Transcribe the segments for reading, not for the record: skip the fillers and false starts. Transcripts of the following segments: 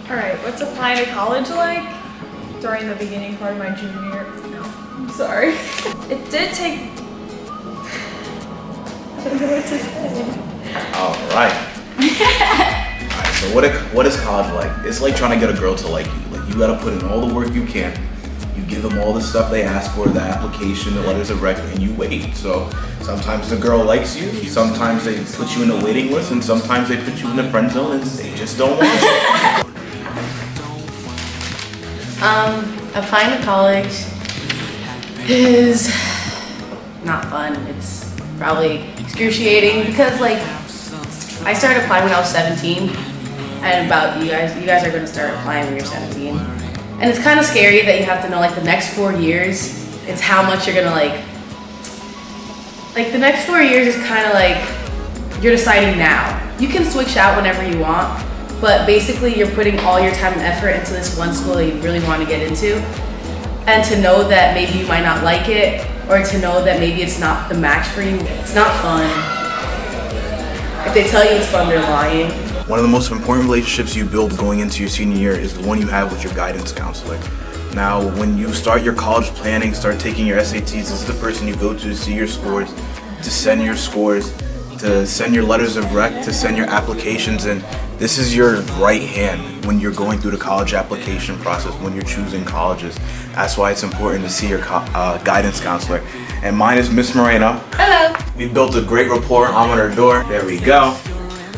Alright, what's applying to college like? During the beginning part of my junior year. No, I'm sorry. It did take... I don't know what to say. Alright. Alright, so what is college like? It's like trying to get a girl to like you. Like, you gotta put in all the work you can. You give them all the stuff they ask for, the application, the letters of rec, and you wait. So sometimes the girl likes you, sometimes they put you in the waiting list, and sometimes they put you in the friend zone and they just don't want you. Applying to college is not fun. It's probably excruciating because like I started applying when I was 17 and about you guys are going to start applying when you're 17. And it's kind of scary that you have to know like the next 4 years, it's how much you're going to like the next 4 years is kind of like you're deciding now. You can switch out whenever you want. But basically you're putting all your time and effort into this one school that you really want to get into. And to know that maybe you might not like it, or to know that maybe it's not the match for you, it's not fun. If they tell you it's fun, they're lying. One of the most important relationships you build going into your senior year is the one you have with your guidance counselor. Now, when you start your college planning, start taking your SATs, this is the person you go to see your scores, to send your scores, to send your letters of rec, to send your applications, and this is your right hand when you're going through the college application process, when you're choosing colleges. That's why it's important to see your guidance counselor. And mine is Miss Moreno. Hello. We built a great rapport. I'm at her door. There we go.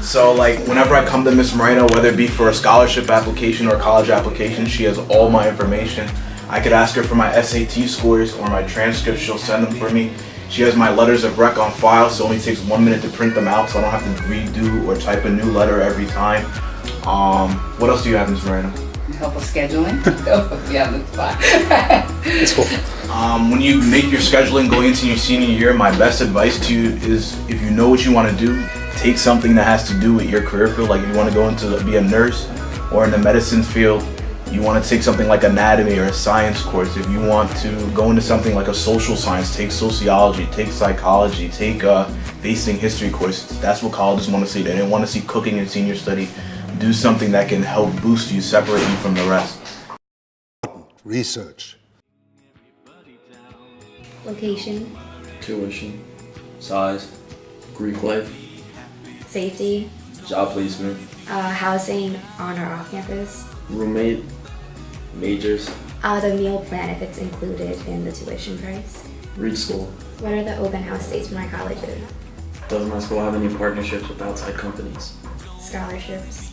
So like whenever I come to Miss Moreno, whether it be for a scholarship application or college application, she has all my information. I could ask her for my SAT scores or my transcripts. She'll send them for me. She has my letters of rec on file, so it only takes 1 minute to print them out, so I don't have to redo or type a new letter every time. What else do you have, Ms. Moreno? Help with scheduling. Yeah, that's fine. It's cool. When you make your scheduling going into your senior year, my best advice to you is if you know what you want to do, take something that has to do with your career field. Like if you want to go into be a nurse or in the medicine field, you want to take something like anatomy or a science course. If you want to go into something like a social science, take sociology, take psychology, take a facing history course. That's what colleges want to see. They didn't want to see cooking in senior study. Do something that can help boost you, separate you from the rest. Research. Location. Tuition. Size. Greek life. Safety. Job placement. Housing on or off campus. Roommate. Majors. The meal plan if it's included in the tuition price. Read school. What are the open house dates for my colleges? Does my school have any partnerships with outside companies? Scholarships.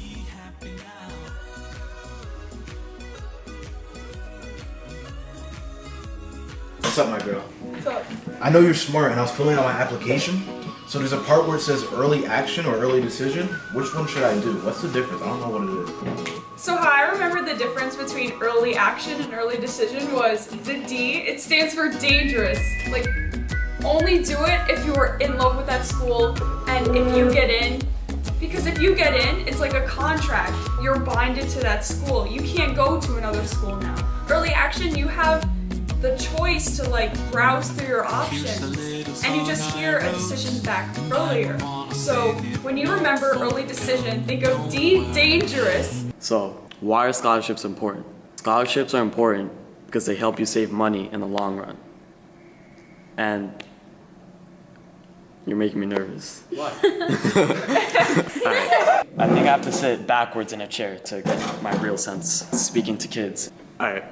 What's up, my girl? What's up? I know you're smart, and I was filling out my application. So there's a part where it says early action or early decision. Which one should I do? What's the difference? I don't know what it is. So how I remember the difference between early action and early decision was the D, it stands for dangerous. Like, only do it if you are in love with that school and if you get in. Because if you get in, it's like a contract. You're binded to that school. You can't go to another school now. Early action, you have the choice to like browse through your options and you just hear a decision back earlier. So when you remember early decision, think of D, dangerous. So, why are scholarships important? Scholarships are important because they help you save money in the long run. And you're making me nervous. What? Alright. I think I have to sit backwards in a chair to get my real sense speaking to kids. Alright.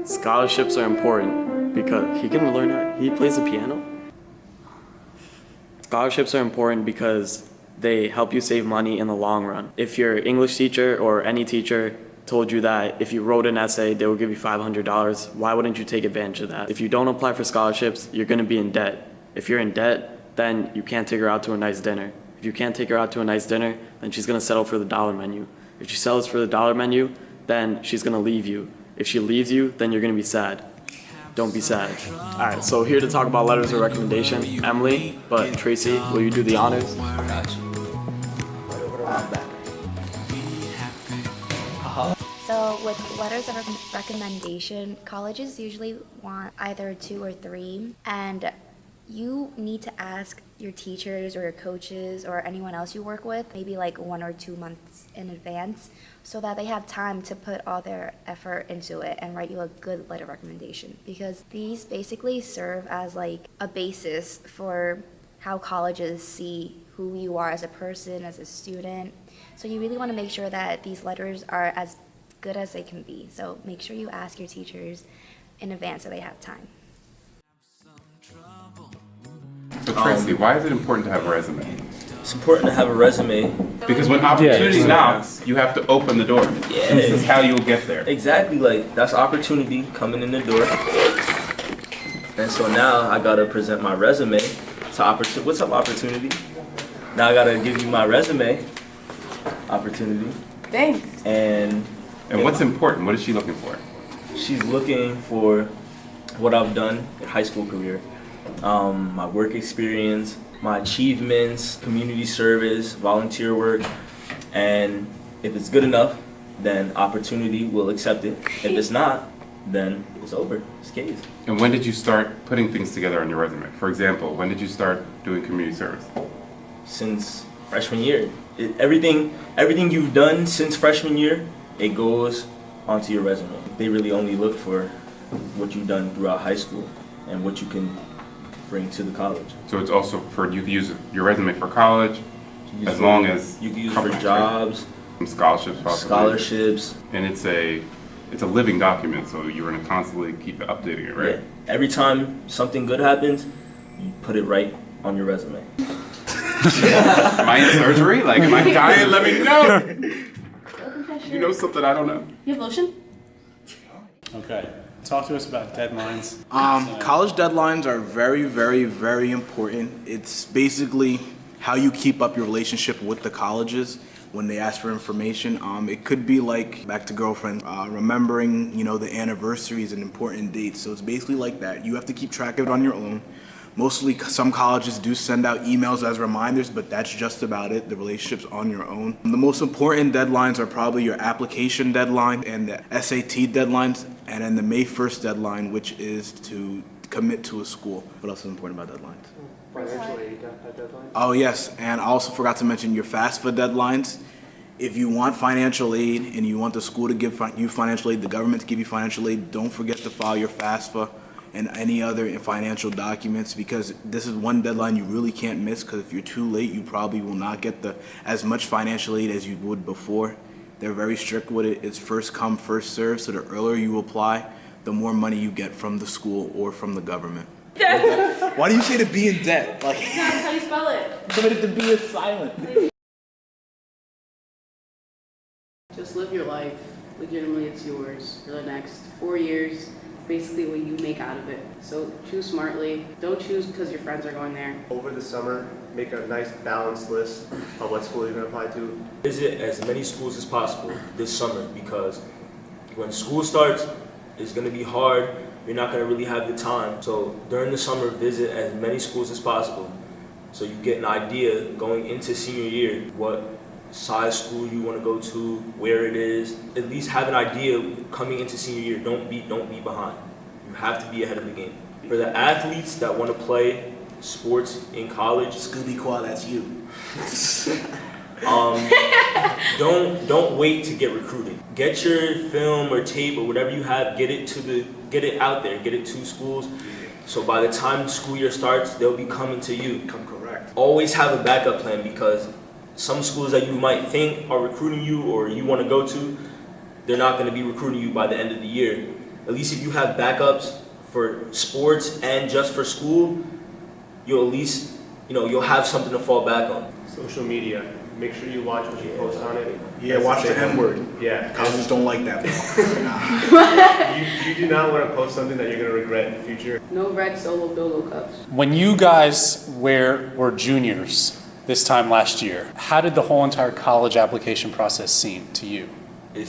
Scholarships are important because he can learn how, he plays the piano. Scholarships are important because they help you save money in the long run. If your English teacher or any teacher told you that if you wrote an essay, they would give you $500, why wouldn't you take advantage of that? If you don't apply for scholarships, you're gonna be in debt. If you're in debt, then you can't take her out to a nice dinner. If you can't take her out to a nice dinner, then she's gonna settle for the dollar menu. If she settles for the dollar menu, then she's gonna leave you. If she leaves you, then you're gonna be sad. Don't be sad. All right, so here to talk about letters of recommendation, Emily, but Tracy, will you do the honors? I got you. So with letters of recommendation, colleges usually want either 2 or 3, and you need to ask your teachers or your coaches or anyone else you work with, maybe like 1 or 2 months in advance, so that they have time to put all their effort into it and write you a good letter of recommendation. Because these basically serve as like a basis for how colleges see who you are as a person, as a student. So you really want to make sure that these letters are as good as they can be. So make sure you ask your teachers in advance so they have time. So Tracy, why is it important to have a resume? It's important to have a resume. Because when opportunity knocks, you have to open the door. Yeah. This is how you'll get there. Exactly, like that's opportunity coming in the door. And so now I gotta present my resume. So what's up, opportunity? Now I gotta give you my resume. Opportunity. Thanks. And what's important? What is she looking for? she's looking for what I've done in high school career, my work experience, my achievements, community service, volunteer work, and if it's good enough, then opportunity will accept it. If it's not, then it's over. It's case. And when did you start putting things together on your resume? For example, when did you start doing community service? Since freshman year. Everything you've done since freshman year, it goes onto your resume. They really only look for what you've done throughout high school and what you can bring to the college. So it's also for, you can use your resume for college, as long as you can use it for jobs, some scholarships, possibly. scholarships. And it's a living document, so you're gonna constantly keep updating it, right? Yeah. Every time something good happens, you put it right on your resume. Am I in surgery? Like, am I dying? Let me know. You know something I don't know. You have lotion? Okay. Talk to us about deadlines. College deadlines are very, very, very important. It's basically how you keep up your relationship with the colleges when they ask for information. It could be like, back to girlfriend, remembering, the anniversaries and important dates. So it's basically like that. You have to keep track of it on your own. Mostly, some colleges do send out emails as reminders, but that's just about it. The relationship's on your own. The most important deadlines are probably your application deadline and the SAT deadlines, and then the May 1st deadline, which is to commit to a school. What else is important about deadlines? Financial aid deadline? Oh yes, and I also forgot to mention your FAFSA deadlines. If you want financial aid and you want the school to give you financial aid, the government to give you financial aid, don't forget to file your FAFSA and any other financial documents, because this is one deadline you really can't miss, because if you're too late, you probably will not get as much financial aid as you would before. They're very strict with it. It's first come, first served, so the earlier you apply, the more money you get from the school or from the government. Why do you say to be in debt? Like, That's how you spell it. committed to be is silent. Just live your life. Legitimately, it's yours for the next 4 years. Basically what you make out of it. So choose smartly. Don't choose because your friends are going there. Over the summer, make a nice balanced list of what school you're going to apply to. Visit as many schools as possible this summer, because when school starts, it's going to be hard. You're not going to really have the time. So during the summer, visit as many schools as possible so you get an idea going into senior year what size school you want to go to, where it is. At least have an idea coming into senior year. Don't be behind. You have to be ahead of the game. For the athletes that want to play sports in college, Scooby Qua, that's you. don't wait to get recruited. Get your film or tape or whatever you have, get it out there, get it to schools. So by the time the school year starts, they'll be coming to you. Come correct. Always have a backup plan, because some schools that you might think are recruiting you or you want to go to, they're not going to be recruiting you by the end of the year. At least if you have backups for sports and just for school, you'll at least, you'll have something to fall back on. Social media. Make sure you watch what you post on it. Yeah, watch the N-word. Yeah. Colleges don't like that. You do not want to post something that you're going to regret in the future. No red Solo Dolo cups. When you guys were juniors this time last year, how did the whole entire college application process seem to you? It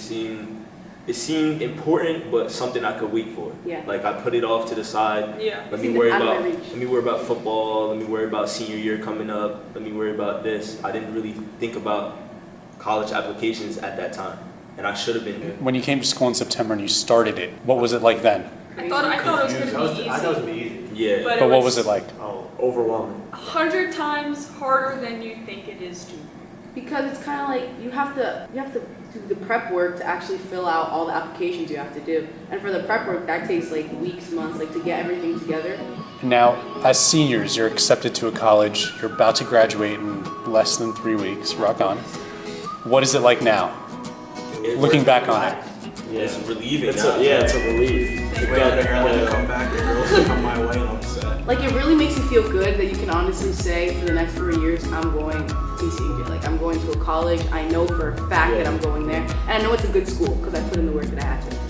seemed important, but something I could wait for. Yeah. Like I put it off to the side. Yeah. Let me worry about football. Let me worry about senior year coming up. Let me worry about this. I didn't really think about college applications at that time, and I should have been. When you came to school in September and you started it, what was it like then? I thought it was going to be easy. I thought it was going to be easy. Yeah. But what was it like? Oh, overwhelming. 100 times harder than you think it is to. Because it's kind of like you have to do the prep work to actually fill out all the applications you have to do. And for the prep work, that takes like weeks, months, like to get everything together. Now, as seniors, you're accepted to a college. You're about to graduate in less than 3 weeks. Rock on. What is it like now? Looking back on it. Yeah. It's relieving. It's a relief. Wait for the hairline to come back, the girls to come my way, and I'm set. Like it really makes you feel good that you can honestly say for the next 4 years, I'm going to TCJ. Like I'm going to a college. I know for a fact that I'm going there. And I know it's a good school because I put in the work that I had to.